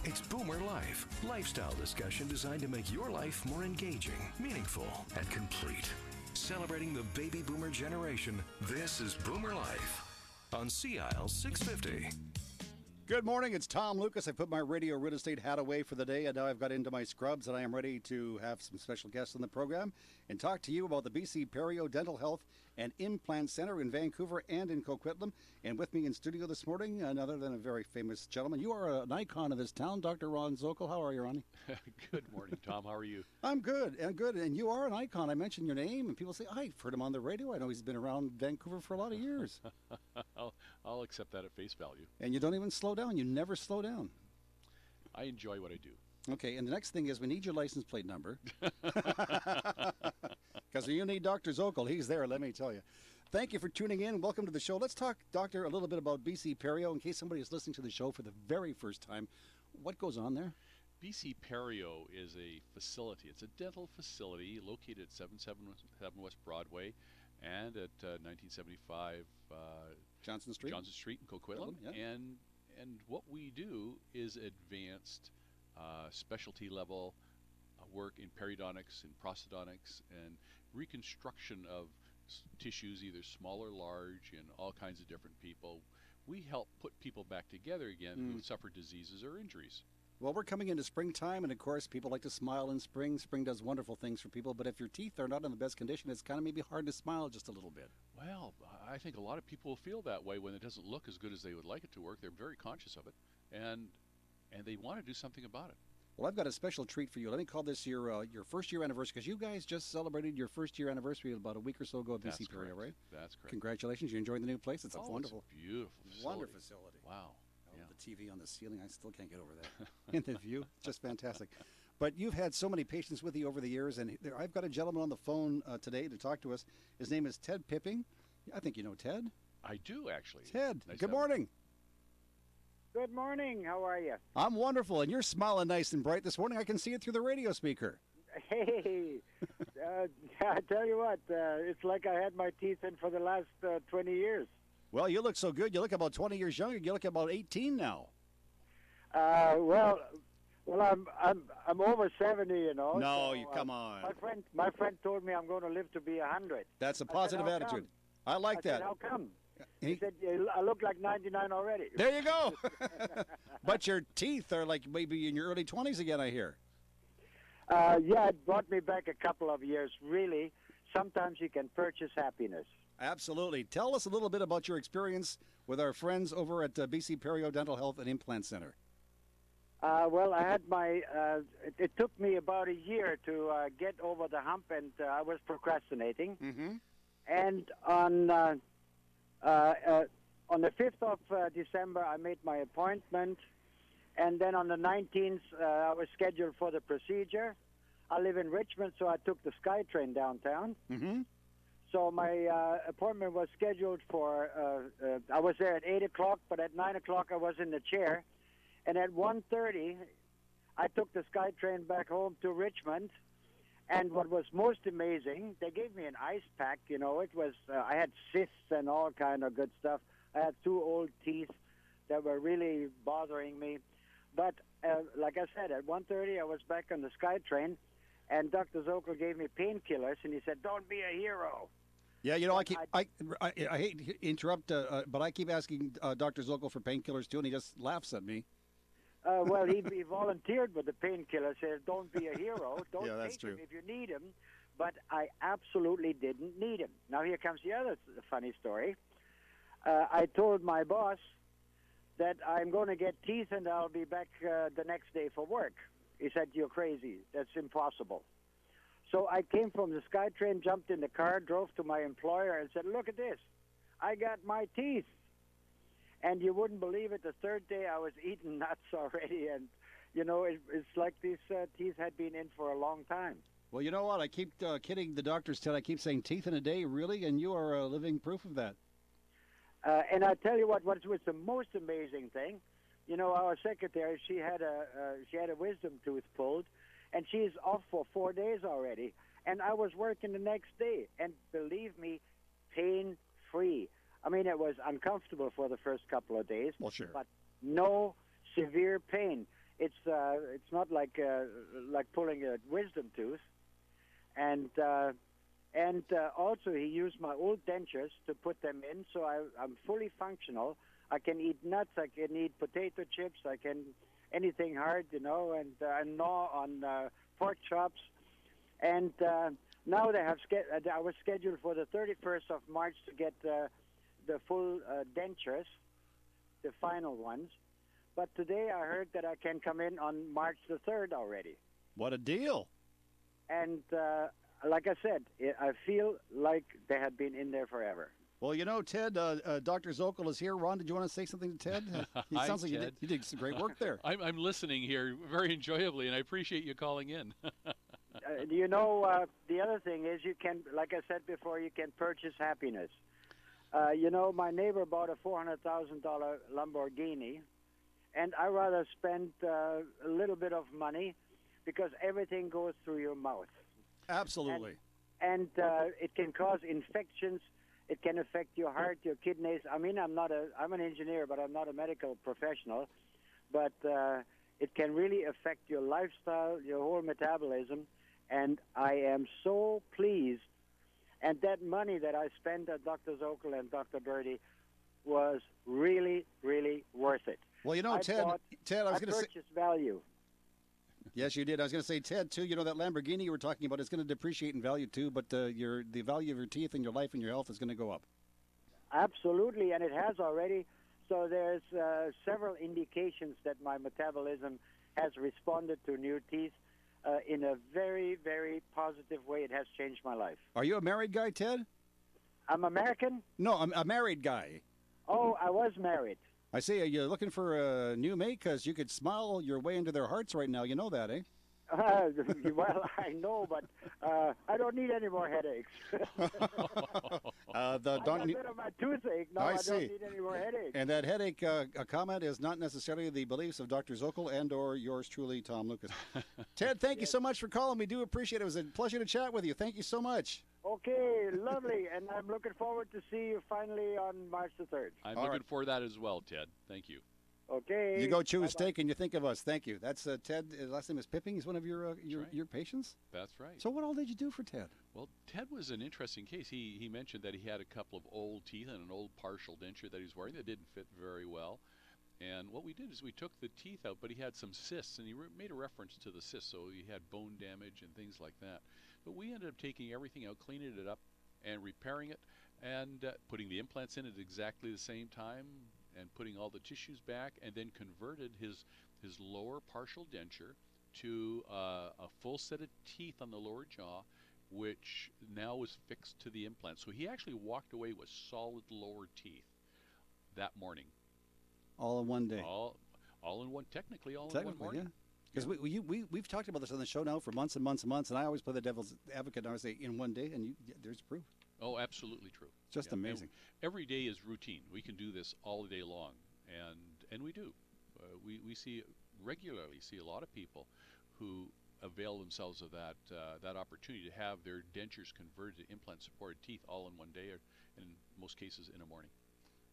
It's Boomer Life, lifestyle discussion designed to make your life more engaging, meaningful, and complete. Celebrating the baby boomer generation, this is Boomer Life on CIL 650. Good morning, it's Tom Lucas. I put my radio real estate hat away for the day, and now I've got into my scrubs, and I am ready to have some special guests on the program and talk to you about the BC Perio Dental Health and Implant Center in Vancouver and in Coquitlam. And with me in studio this morning, none other than a very famous gentleman. You are an icon of this town, Dr. Ron Zokol. How are you, Ronnie? Good morning, Tom. How are you? I'm good, and you are an icon. I mentioned your name, and people say, I've heard him on the radio. I know he's been around Vancouver for a lot of years. I'll accept that at face value. And you don't even slow down. You never slow down. I enjoy what I do. Okay, and the next thing is we need your license plate number. Because you need Dr. Zokol. He's there, let me tell you. Thank you for tuning in. Welcome to the show. Let's talk, Doctor, a little bit about BC Perio in case somebody is listening to the show for the very first time. What goes on there? BC Perio is a facility. It's a dental facility located at 777 West Broadway and at 1975 Johnson Street in Coquitlam. Yeah. And what we do is advanced specialty level work in periodontics and prosthodontics and reconstruction of tissues, either small or large, in all kinds of different people. We help put people back together again who suffer diseases or injuries. Well, we're coming into springtime, and of course, people like to smile in spring. Spring does wonderful things for people, but if your teeth are not in the best condition, it's kind of maybe hard to smile just a little bit. Well, I think a lot of people feel that way when it doesn't look as good as they would like it to work. They're very conscious of it, and they want to do something about it. Well, I've got a special treat for you. Let me call this your first year anniversary, because you guys just celebrated your first year anniversary about a week or so ago at BC Perio, right? That's correct. Congratulations. You enjoying the new place? It's a wonderful, it's a beautiful facility. wonderful facility. Wow. Yeah. The TV on the ceiling, I still can't get over that. And the view, just fantastic. But you've had so many patients with you over the years, and I've got a gentleman on the phone today to talk to us. His name is Ted Pipping. I think you know Ted. I do, actually. Ted, nice good morning. Good morning. How are you? I'm wonderful, and you're smiling nice and bright this morning. I can see it through the radio speaker. Hey, I tell you what, it's like I had my teeth in for the last 20 years. Well, you look so good. You look about 20 years younger. You look about 18 now. Well, I'm over 70, you know. No, so, you come on. My friend told me I'm going to live to be 100. That's a positive attitude. I like that. Said, how come? He said, I look like 99 already. There you go. But your teeth are like maybe in your early 20s again, I hear. Yeah, it brought me back a couple of years. Really, sometimes you can purchase happiness. Absolutely. Tell us a little bit about your experience with our friends over at BC Perio Dental Health and Implant Center. Well, I had my. It took me about a year to get over the hump, and I was procrastinating. Mm-hmm. And on the 5th of December, I made my appointment, and then on the 19th, I was scheduled for the procedure. I live in Richmond, so I took the SkyTrain downtown. Mm-hmm. So my appointment was scheduled for, I was there at 8 o'clock, but at 9 o'clock I was in the chair. And at 1:30, I took the SkyTrain back home to Richmond. And what was most amazing, they gave me an ice pack, you know. It was, I had cysts and all kind of good stuff. I had 2 old teeth that were really bothering me. But like I said, at 1:30, I was back on the SkyTrain, and Dr. Zokol gave me painkillers, and he said, "Don't be a hero." Yeah, you know, I hate to interrupt, but I keep asking Dr. Zokol for painkillers too, and he just laughs at me. Well, he volunteered with the painkiller, said, "Don't be a hero. Don't take true. him if you need him." But I absolutely didn't need him. Now here comes the other funny story. I told my boss that I'm going to get teeth and I'll be back the next day for work. He said, "You're crazy. That's impossible." So I came from the SkyTrain, jumped in the car, drove to my employer and said, "Look at this. I got my teeth." And you wouldn't believe it, the third day I was eating nuts already. And, you know, it's like these teeth had been in for a long time. Well, you know what? I keep kidding the doctors, Ted. I keep saying teeth in a day, really? And you are living proof of that. And I tell you what was the most amazing thing, you know, our secretary, she had a wisdom tooth pulled, and she's off for 4 days already. And I was working the next day, and believe me, pain-free. I mean, it was uncomfortable for the first couple of days, well, sure, but no severe pain. it's not like pulling a wisdom tooth, and also he used my old dentures to put them in, so I'm fully functional. I can eat nuts, I can eat potato chips, I can anything hard, and I gnaw on pork chops. And now I was scheduled for the 31st of March to get the full dentures, the final ones. But today I heard that I can come in on March the 3rd already. What a deal. And like I said, I feel like they had been in there forever. Well, Ted, Dr. Zokol is here. Ron, did you want to say something to Ted? It sounds like Ted. you did some great work there. I'm listening here very enjoyably, and I appreciate you calling in. The other thing is you can, like I said before, you can purchase happiness. My neighbor bought a $400,000 Lamborghini, and I rather spend a little bit of money because everything goes through your mouth. Absolutely. And it can cause infections. It can affect your heart, your kidneys. I mean, I'm an engineer, but I'm not a medical professional. But it can really affect your lifestyle, your whole metabolism. And I am so pleased. And that money that I spent at Dr. Zokol and Dr. Birdie was really, really worth it. Well, Ted, I was going to say... purchased value. Yes, you did. I was going to say, Ted, too, that Lamborghini you were talking about is going to depreciate in value, too, but the value of your teeth and your life and your health is going to go up. Absolutely, and it has already. So there's several indications that my metabolism has responded to new teeth in a very, very positive way. It has changed my life. Are you a married guy, Ted? I'm American? No, I'm a married guy. Oh, I was married. I see. Are you looking for a new mate? Because you could smile your way into their hearts right now. You know that, eh? Well, I know, but I don't need any more headaches. I got rid of my toothache. No, I don't need any more headaches. And that headache comment is not necessarily the beliefs of Dr. Zokol and or yours truly, Tom Lucas. Ted, thank you so much for calling. We do appreciate it. It was a pleasure to chat with you. Thank you so much. Okay, lovely. And I'm looking forward to see you finally on March the 3rd. I'm looking for that as well, Ted. Thank you. Okay. You go chew a steak and you think of us. Thank you. That's Ted. His last name is Pipping. He's one of your patients? That's right. So what all did you do for Ted? Well, Ted was an interesting case. He mentioned that he had a couple of old teeth and an old partial denture that he was wearing that didn't fit very well. And what we did is we took the teeth out, but he had some cysts, and he made a reference to the cysts, so he had bone damage and things like that. But we ended up taking everything out, cleaning it up, and repairing it, and putting the implants in at exactly the same time, and putting all the tissues back, and then converted his lower partial denture to a full set of teeth on the lower jaw, which now was fixed to the implant. So he actually walked away with solid lower teeth that morning. All in one day. All in one, technically all in one morning. Yeah. Because we've talked about this on the show now for months and months and months, and I always play the devil's advocate, and I always say in one day, and there's proof. Oh, absolutely true. Just amazing. Every day is routine. We can do this all day long, and we do. We regularly see a lot of people who avail themselves of that opportunity to have their dentures converted to implant-supported teeth all in one day, or in most cases in a morning.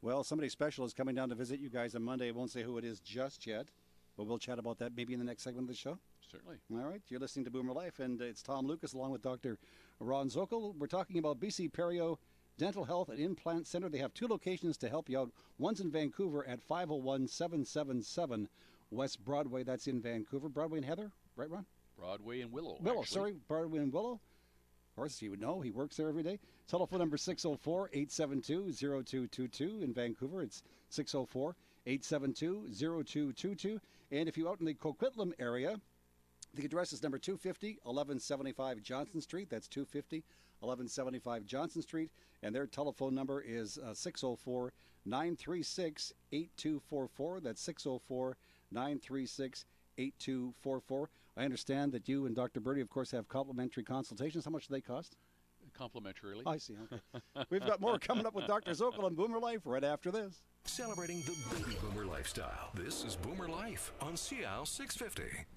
Well, somebody special is coming down to visit you guys on Monday. I won't say who it is just yet, but we'll chat about that maybe in the next segment of the show. Certainly. All right. You're listening to Boomer Life, and it's Tom Lucas along with Dr. Ron Zokol. We're talking about BC Perio Dental Health and Implant Center. They have two locations to help you out. One's in Vancouver at 501-777 West Broadway. That's in Vancouver. Broadway and Heather, right, Ron? Broadway and Willow. Broadway and Willow. Of course, he would know. He works there every day. Telephone number 604-872-0222. In Vancouver, it's 604-872-0222. And if you're out in the Coquitlam area, the address is number 250, 1175 Johnson Street. That's 250, 1175 Johnson Street. And their telephone number is 604-936-8244. That's 604-936-8244. I understand that you and Dr. Birdie, of course, have complimentary consultations. How much do they cost? Complimentarily. I see. Okay. We've got more coming up with Dr. Zokol on Boomer Life right after this. Celebrating the baby boomer lifestyle. This is Boomer Life on CL 650.